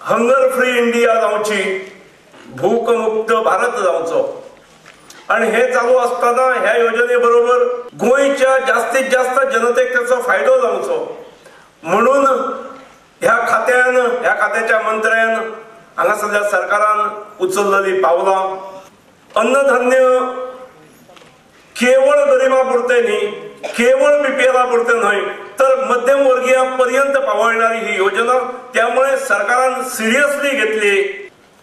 Hunger free India जावची, भूकमुक्त भारत जावचो। आणि हे चालू असताना ह्या योजने बरोबर गोयच्या जास्तीत जास्त जनतेक त्याचा फायदो जावचो म्हणून ह्या खात्याच्या मंत्र्यान हांगासरल्या सरकारान उचललेली पावलां अन्नधान्य केवळ गरिबा पुरते न्ही, केवळ बीपीएल पुरते न्हय तर मध्यमवर्गीय पर्यंत पावळणारी ही योजना। त्यामुळे सरकारान सिरियसली घेतली।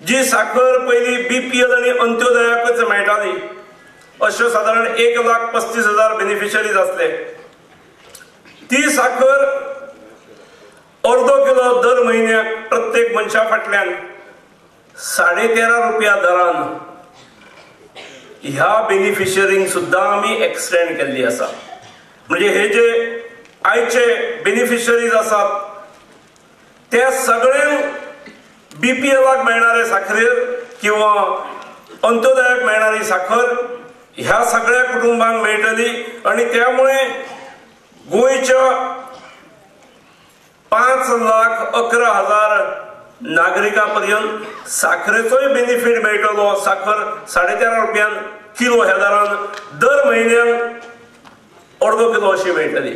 जी साखर पहिली बीपीएल आणि अंत्योदयाकच मेळटाली, अशे साधारण 1,35,000 बेनिफिशरीज असले। ती साखर अर्धो किलो दर म्हयन्याक प्रत्येक मनशा फाटल्यान 13.5 रुपया दरान ह्या बेनिफिशरींक सुद्धा आम्ही एक्सटेंड केल्ली आसा। म्हणजे हे जे आयचे बेनिफिशरीज आसात ते सगळे बीपीएलाक मेळणारे साखरेर किंवा अंत्योदयाक मेळणारी साखर ह्या सगळ्या कुटुंबांक मेळटली। आणि त्यामुळे गोयच्या 5,11,000 नागरिकांपर्यंत साखरेचोय बेनिफिट मेळटलो। साखर 13.5 रुपयान किलो ह्या दरान दर म्हयन्याक अर्धो किलो अशी मेळटली।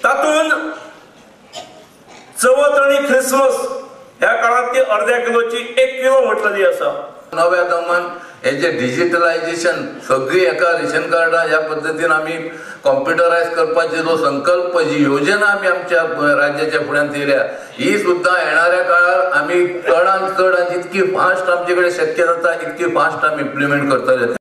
तातून चवथ आणि क्रिसमस ह्या काळात ती अर्ध्या किलोची 1 किलो म्हटलेली आसा। नव्या दमान हे जे डिजिटलायझेशन सगळी एका रेशन कार्डा ह्या पद्धतीन आम्ही कॉम्प्युटरायज करपाची जो संकल्प जी योजना आम्ही आमच्या राज्याच्या फुड्यान दिल्या ही सुद्धा येणाऱ्या काळात आम्ही चडांत चड जितकी फास्ट आमचे कडेन शक्य जाता इतकी फास्ट आम्ही इम्प्लिमेंट करतले।